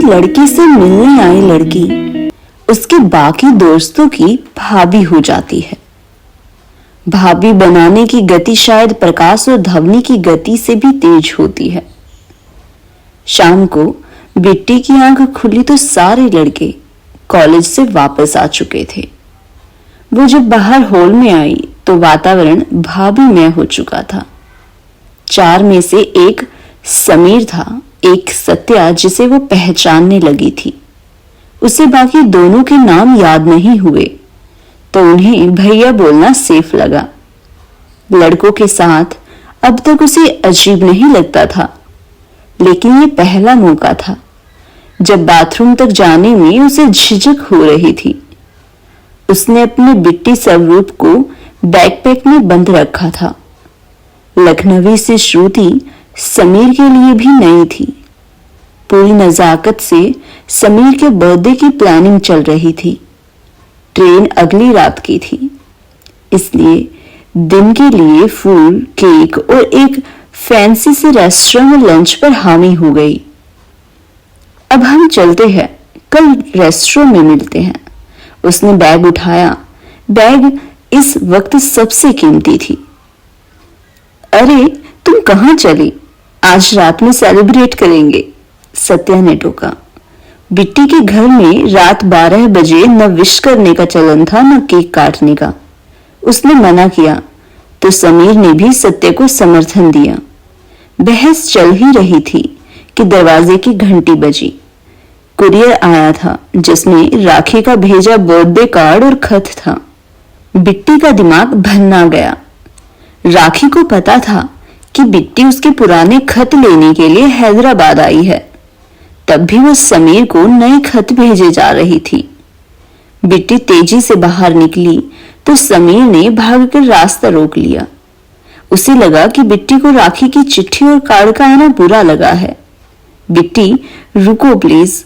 लड़के से मिलने आई लड़की उसके बाकी दोस्तों की भाभी हो जाती है। भाभी बनाने की गति शायद प्रकाश और ध्वनि की गति से भी तेज होती है। शाम को बिट्टी की आंख खुली तो सारे लड़के कॉलेज से वापस आ चुके थे। वो जब बाहर हॉल में आई तो वातावरण भाभीमय हो चुका था। 4 में से एक समीर था, एक सत्या जिसे वो पहचानने लगी थी। उसे बाकी दोनों के नाम याद नहीं हुए तो उन्हें भैया बोलना सेफ लगा। लड़कों के साथ अब तक उसे अजीब नहीं लगता था, लेकिन ये पहला मौका था जब बाथरूम तक जाने में उसे झिझक हो रही थी। उसने अपने बिट्टी स्वरूप को बैकपैक में बंद रखा था। लखनवी से श्रुति समीर के लिए भी नई थी। पूरी नजाकत से समीर के बर्थडे की प्लानिंग चल रही थी। ट्रेन अगली रात की थी, इसलिए दिन के लिए फूल, केक और एक फैंसी से रेस्टोरेंट में लंच पर हामी हो गई। अब हम चलते हैं, कल रेस्टोरेंट में मिलते हैं। उसने बैग उठाया। बैग इस वक्त सबसे कीमती थी। अरे तुम कहां चली? आज रात में सेलिब्रेट करेंगे, सत्या ने टोका। बिट्टी के घर में रात 12 बजे न विश करने का चलन था न केक काटने का। उसने मना किया तो समीर ने भी सत्य को समर्थन दिया। बहस चल ही रही थी कि दरवाजे की घंटी बजी। कुरियर आया था जिसमें राखी का भेजा बर्थडे कार्ड और खत था। बिट्टी का दिमाग भन्ना गया। राखी को पता था कि बिट्टी उसके पुराने खत लेने के लिए हैदराबाद आई है, तब भी वो समीर को नए खत भेजे जा रही थी। बिट्टी तेजी से बाहर निकली तो समीर ने भागकर रास्ता रोक लिया। उसे लगा कि बिट्टी को राखी की चिट्ठी और कार्ड का आना बुरा लगा है। बिट्टी रुको प्लीज,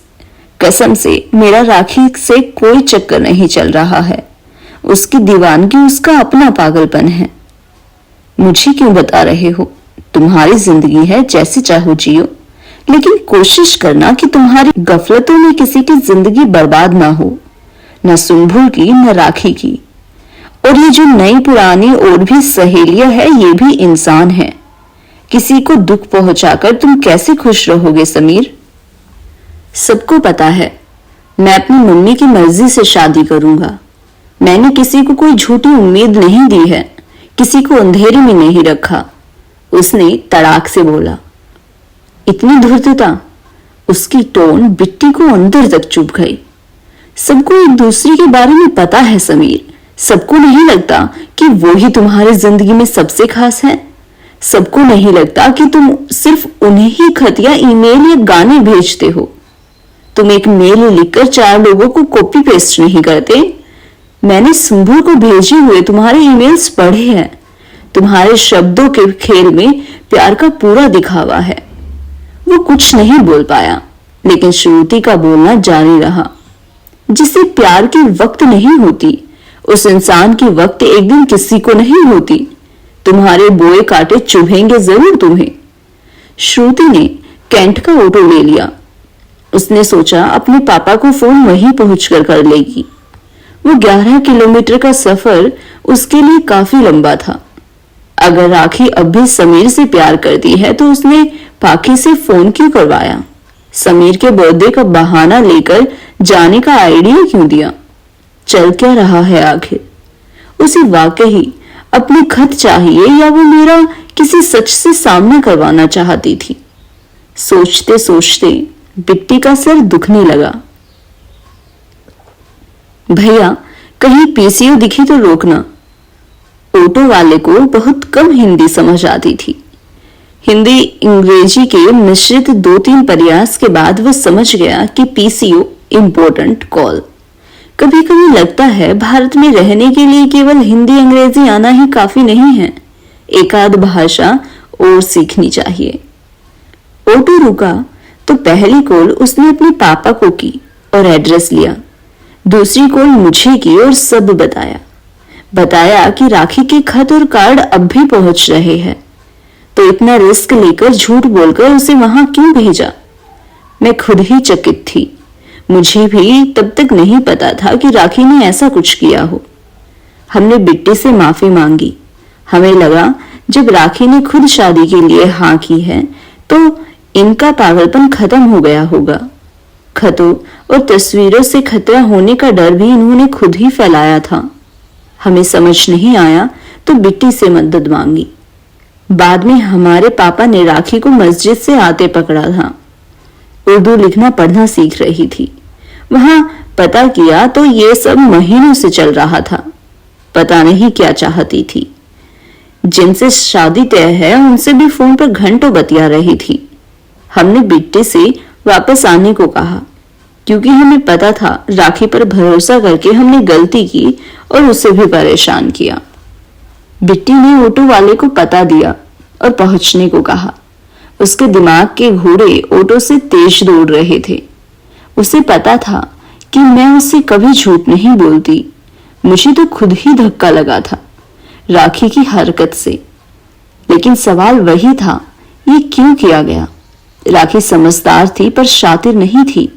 कसम से मेरा राखी से कोई चक्कर नहीं चल रहा है। उसकी दीवानगी उसका अपना पागलपन है। मुझे क्यों बता रहे हो? तुम्हारी जिंदगी है, जैसे चाहो जियो, लेकिन कोशिश करना कि तुम्हारी गफलतों में किसी की जिंदगी बर्बाद ना हो, न सुंभुल की न राखी की। और ये जो नई पुरानी और भी सहेलियां है, ये भी इंसान है। किसी को दुख पहुंचाकर तुम कैसे खुश रहोगे समीर? सबको पता है मैं अपनी मम्मी की मर्जी से शादी करूंगा। मैंने किसी को कोई झूठी उम्मीद नहीं दी है, किसी को अंधेरे में नहीं रखा, उसने तड़ाक से बोला। इतनी धूर्तता? उसकी टोन बिट्टी को अंदर तक चुभ गई। सबको एक दूसरे के बारे में पता है समीर। सबको नहीं लगता कि वो ही तुम्हारी जिंदगी में सबसे खास है। सबको नहीं लगता कि तुम सिर्फ उन्हें ही खत या ईमेल या गाने भेजते हो। तुम एक मेल लिखकर 4 लोगों को कॉपी पेस्ट नहीं करते। मैंने सुंभू को भेजे हुए तुम्हारे ईमेल्स पढ़े हैं। तुम्हारे शब्दों के खेल में प्यार का पूरा दिखावा है। वो कुछ नहीं बोल पाया, लेकिन श्रुति का बोलना जारी रहा। जिसे प्यार की वक्त नहीं होती, उस इंसान की वक्त एक दिन किसी को नहीं होती। तुम्हारे बोए कांटे चुभेंगे जरूर तुम्हें। श्रुति ने कैंट का ऑटो ले लिया। उसने सोचा अपने पापा को फोन वहीं पहुंचकर कर लेगी। वो 11 किलोमीटर का सफर उसके लिए काफी लंबा था। अगर राखी अब भी समीर से प्यार करती है तो उसने पाखी से फोन क्यों करवाया? समीर के बर्थडे का बहाना लेकर जाने का आइडिया क्यों दिया? चल क्या रहा है आखिर? उसे वाकई अपनी खत चाहिए या वो मेरा किसी सच से सामना करवाना चाहती थी? सोचते सोचते बिट्टी का सर दुखने लगा। भैया कहीं पीसीओ दिखी तो रोकना। ऑटो वाले को बहुत कम हिंदी समझ आती थी। हिंदी अंग्रेजी के मिश्रित 2-3 प्रयास के बाद वह समझ गया कि पीसीओ इंपॉर्टेंट कॉल। कभी कभी लगता है भारत में रहने के लिए केवल हिंदी अंग्रेजी आना ही काफी नहीं है, एक आध भाषा और सीखनी चाहिए। ऑटो रुका तो पहली कॉल उसने अपने पापा को की और एड्रेस लिया। दूसरी कॉल मुझे की और सब बताया कि राखी के खत और कार्ड अब भी पहुंच रहे हैं। तो इतना रिस्क लेकर झूठ बोलकर उसे वहां क्यों भेजा? मैं खुद ही चकित थी। मुझे भी तब तक नहीं पता था कि राखी ने ऐसा कुछ किया हो। हमने बिट्टी से माफी मांगी। हमें लगा जब राखी ने खुद शादी के लिए हाँ की है तो इनका पागलपन खत्म हो गया होगा। खतों और तस्वीरों से खतरा होने का डर भी इन्होंने खुद ही फैलाया था। हमें समझ नहीं आया तो बिट्टी से मदद मांगी। बाद में हमारे पापा ने राखी को मस्जिद से आते पकड़ा था। उर्दू लिखना पढ़ना सीख रही थी। वहां पता किया तो ये सब महीनों से चल रहा था। पता नहीं क्या चाहती थी। जिनसे शादी तय है उनसे भी फोन पर घंटों बतिया रही थी। हमने बिट्टी से वापस आने को कहा क्योंकि हमें पता था राखी पर भरोसा करके हमने गलती की और उसे भी परेशान किया। बिट्टी ने ऑटो वाले को पता दिया और पहुंचने को कहा। उसके दिमाग के घोड़े ऑटो से तेज दौड़ रहे थे। उसे पता था कि मैं उससे कभी झूठ नहीं बोलती। मुझे तो खुद ही धक्का लगा था राखी की हरकत से। लेकिन सवाल वही था, ये क्यों किया गया? राखी समझदार थी पर शातिर नहीं थी।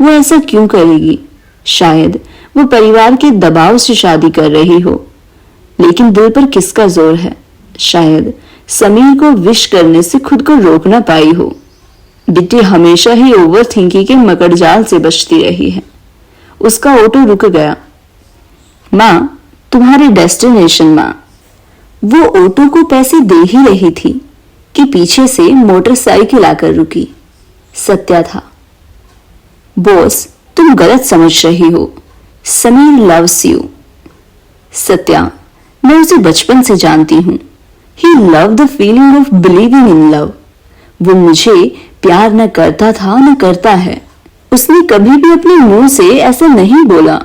वो ऐसा क्यों करेगी? शायद वो परिवार के दबाव से शादी कर रही हो। लेकिन दिल पर किसका जोर है? शायद समीर को विश करने से खुद को रोक ना पाई हो। बिट्टी हमेशा ही ओवर थिंकिंग के मकड़जाल से बचती रही है। उसका ऑटो रुक गया। माँ, तुम्हारी डेस्टिनेशन माँ। वो ऑटो को पैसे दे ही रही थी कि पीछे से मोटरसाइकिल आकर रुकी। सत्या था। बॉस, तुम गलत समझ रही हो। Sameer loves you. सत्या, मैं उसे बचपन से जानती हूँ। He loved the feeling of believing in love. वो मुझे प्यार न करता था न करता है। उसने कभी भी अपने मुंह से ऐसा नहीं बोला।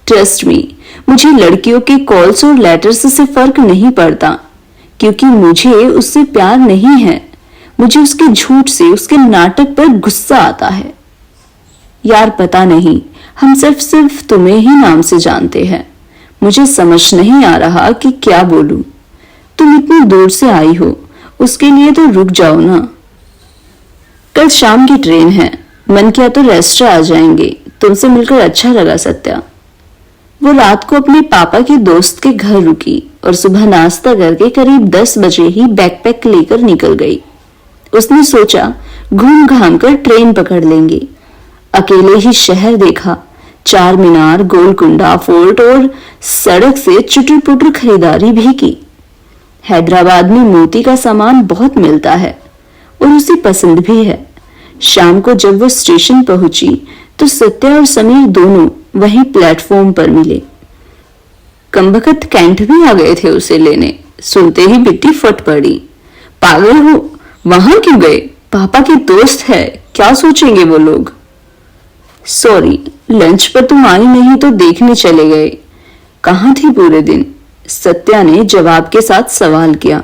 ट्रस्ट मी, मुझे लड़कियों के कॉल्स और लेटर्स से फर्क नहीं पड़ता क्योंकि मुझे उससे प्यार नहीं है। मुझे उसके झूठ से, उसके नाटक पर गुस्सा आता है। यार पता नहीं, हम सिर्फ तुम्हें ही नाम से जानते हैं। मुझे समझ नहीं आ रहा कि क्या बोलूं। तुम इतनी दूर से आई हो, उसके लिए तो रुक जाओ ना। कल शाम की ट्रेन है। मन किया तो रेस्टोरेंट आ जाएंगे। तुमसे मिलकर अच्छा लगा सत्या। वो रात को अपने पापा के दोस्त के घर रुकी और सुबह नाश्ता करके करीब 10 बजे ही बैकपैक लेकर निकल गई। उसने सोचा घूम घाम कर ट्रेन पकड़ लेंगे। अकेले ही शहर देखा, चार मीनार, गोलकुंडा फोर्ट और सड़क से चुटर पुटर खरीदारी भी की। हैदराबाद में मोती का सामान बहुत मिलता है और उसे पसंद भी है। शाम को जब वो स्टेशन पहुंची तो सत्या और समीर दोनों वहीं प्लेटफॉर्म पर मिले। कमबख्त कैंट भी आ गए थे उसे लेने। सुनते ही बिट्टी फट पड़ी। पागल हो, वहां क्यों गए? पापा के दोस्त है, क्या सोचेंगे वो लोग? सॉरी, लंच पर तुम आई नहीं तो देखने चले गए। कहाँ थी पूरे दिन? सत्या ने जवाब के साथ सवाल किया।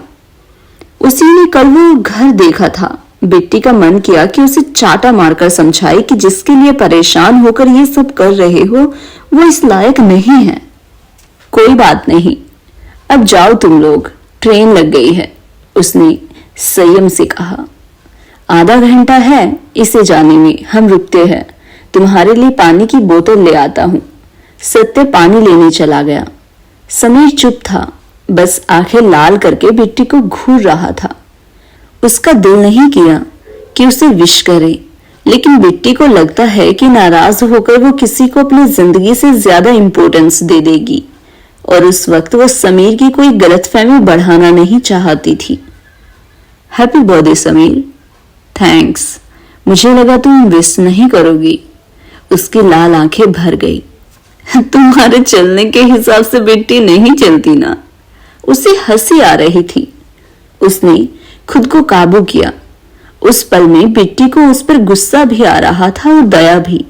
उसी ने कल वो घर देखा था। बिट्टी का मन किया कि उसे चाटा मारकर समझाए कि जिसके लिए परेशान होकर ये सब कर रहे हो वो इस लायक नहीं है। कोई बात नहीं, अब जाओ तुम लोग, ट्रेन लग गई है, उसने संयम से कहा। आधा घंटा है इसे जाने में, हम रुकते हैं। तुम्हारे लिए पानी की बोतल ले आता हूं। सत्य पानी लेने चला गया। समीर चुप था, बस आंखें लाल करके बिट्टी को घूर रहा था। उसका दिल नहीं किया कि उसे विश करे, लेकिन बिट्टी को लगता है कि नाराज होकर वो किसी को अपनी जिंदगी से ज्यादा इंपॉर्टेंस दे देगी और उस वक्त वो समीर की कोई गलतफहमी बढ़ाना नहीं चाहती थी। Happy birthday Sameer. थैंक्स, मुझे लगा तुम विश नहीं करोगी। उसकी लाल आंखें भर गई। तुम्हारे चलने के हिसाब से बिट्टी नहीं चलती ना। उसे हंसी आ रही थी। उसने खुद को काबू किया। उस पल में बिट्टी को उस पर गुस्सा भी आ रहा था और दया भी।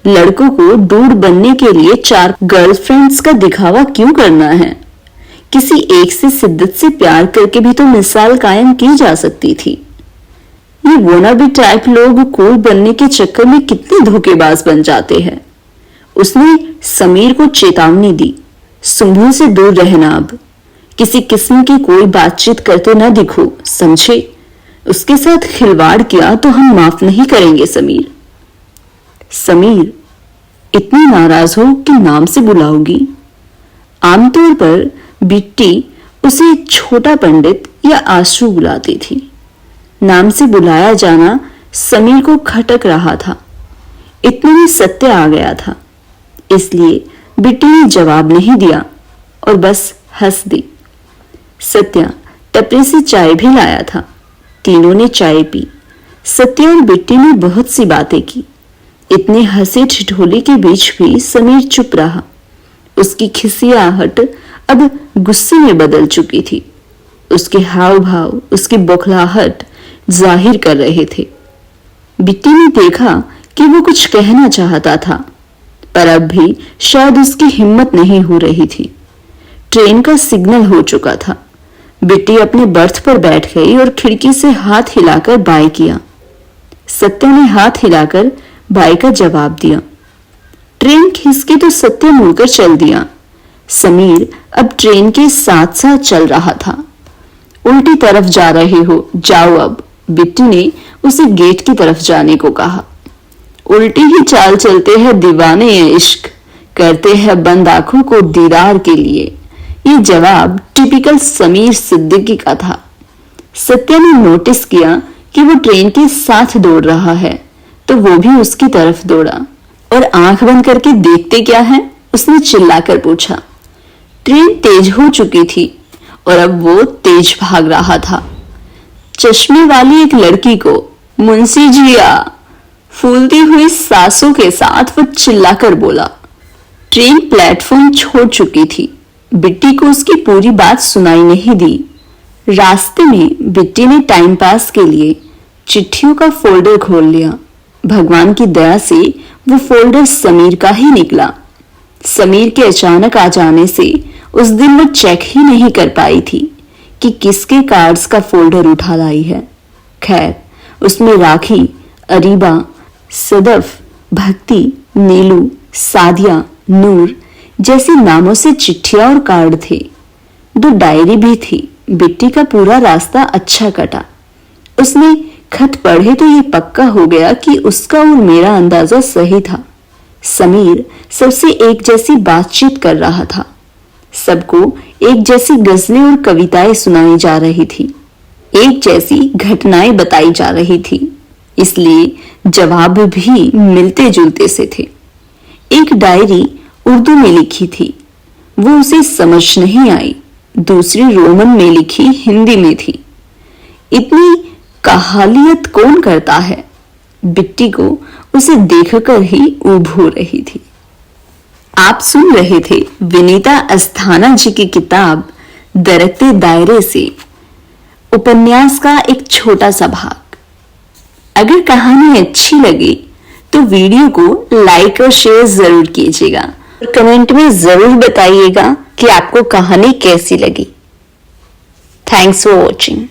लड़कों को डूड बनने के लिए 4 गर्लफ्रेंड्स का दिखावा क्यों करना है? किसी एक से शिद्दत से प्यार करके भी तो मिसाल कायम की जा सकती थी। ये वोनाबी टाइप लोग कूल बनने के चक्कर में कितने धोखेबाज बन जाते हैं। उसने समीर को चेतावनी दी, सुंभू से दूर रहना। अब किसी किस्म की कोई बातचीत करते न दिखो, समझे? उसके साथ खिलवाड़ किया तो हम माफ नहीं करेंगे समीर। समीर, इतनी नाराज हो कि नाम से बुलाओगी? आमतौर पर बिट्टी उसे छोटा पंडित या आशु बुलाती थी। नाम से बुलाया जाना समीर को खटक रहा था। इतने में सत्य आ गया था, इसलिए बिट्टी ने जवाब नहीं दिया और बस हंस दी। सत्या टपरे से चाय भी लाया था। तीनों ने चाय पी। सत्या और बिट्टी ने बहुत सी बातें की। इतने हंसे ठिठोले के बीच भी समीर चुप रहा। उसकी खिसियाहट अब गुस्से में बदल चुकी थी। उसके हाव भाव उसकी बौखलाहट जाहिर कर रहे थे। बिट्टी ने देखा कि वो कुछ कहना चाहता था, पर अब भी शायद उसकी हिम्मत नहीं हो रही थी। ट्रेन का सिग्नल हो चुका था। बिट्टी अपने बर्थ पर बैठ गई और खिड़की से हाथ हिलाकर बाय किया। सत्या ने हाथ हिलाकर बाय का जवाब दिया। ट्रेन खिसकी तो सत्या मुड़कर चल दिया। समीर अब ट्रेन के साथ साथ चल रहा था। उल्टी तरफ जा रहे हो, जाओ अब, बिट्टी ने उसे गेट की तरफ जाने को कहा। उल्टी ही चाल चलते हैं दीवाने इश्क, करते हैं बंद आंखों को दीदार के लिए। ये जवाब टिपिकल समीर सिद्दीकी का था। सत्या ने नोटिस किया कि वो ट्रेन के साथ दौड़ रहा है, तो वो भी उसकी तरफ दौड़ा। और आंख बंद करके देखते क्या है, उसने चिल्लाकर पूछा। ट्रेन तेज हो चुकी थी और अब वो तेज भाग रहा था। चश्मे वाली एक लड़की को, मुंशी जिया, फूलती हुई सांसों के साथ वो चिल्लाकर बोला। ट्रेन प्लेटफॉर्म छोड़ चुकी थी। बिट्टी को उसकी पूरी बात सुनाई नहीं दी। रास्ते में बिट्टी ने टाइम पास के लिए चिट्ठियों का फोल्डर खोल लिया। भगवान की दया से वो फोल्डर समीर का ही निकला। समीर के अचानक आ जाने से उस दिन वो चेक ही नहीं कर पाई थी कि किसके कार्ड्स का फोल्डर उठा लाई है। खैर, उसमें राखी, अरीबा, सदफ, भक्ति, नीलू, सादिया, नूर जैसे नामों से चिट्ठियां और कार्ड थे। 2 डायरी भी थी। बिट्टी का पूरा रास्ता अच्छा कटा। उसने खत पढ़े तो ये पक्का हो गया कि उसका और मेरा अंदाजा सही था। समीर सबसे एक जैसी बातचीत कर रहा था। सबको एक जैसी गजलें और कविताएं सुनाई जा रही थी। एक जैसी घटनाएं बताई जा रही थी, इसलिए जवाब भी मिलते जुलते से थे। एक डायरी उर्दू में लिखी थी, वो उसे समझ नहीं आई। दूसरी रोमन में लिखी हिंदी में थी। इतनी कहालियत कौन करता है? बिट्टी को उसे देखकर ही ऊब हो रही थी। आप सुन रहे थे विनीता अस्थाना जी की किताब दरकते दायरे से उपन्यास का एक छोटा सा भाग। अगर कहानी अच्छी लगी तो वीडियो को लाइक और शेयर जरूर कीजिएगा और कमेंट में जरूर बताइएगा कि आपको कहानी कैसी लगी। Thanks for watching.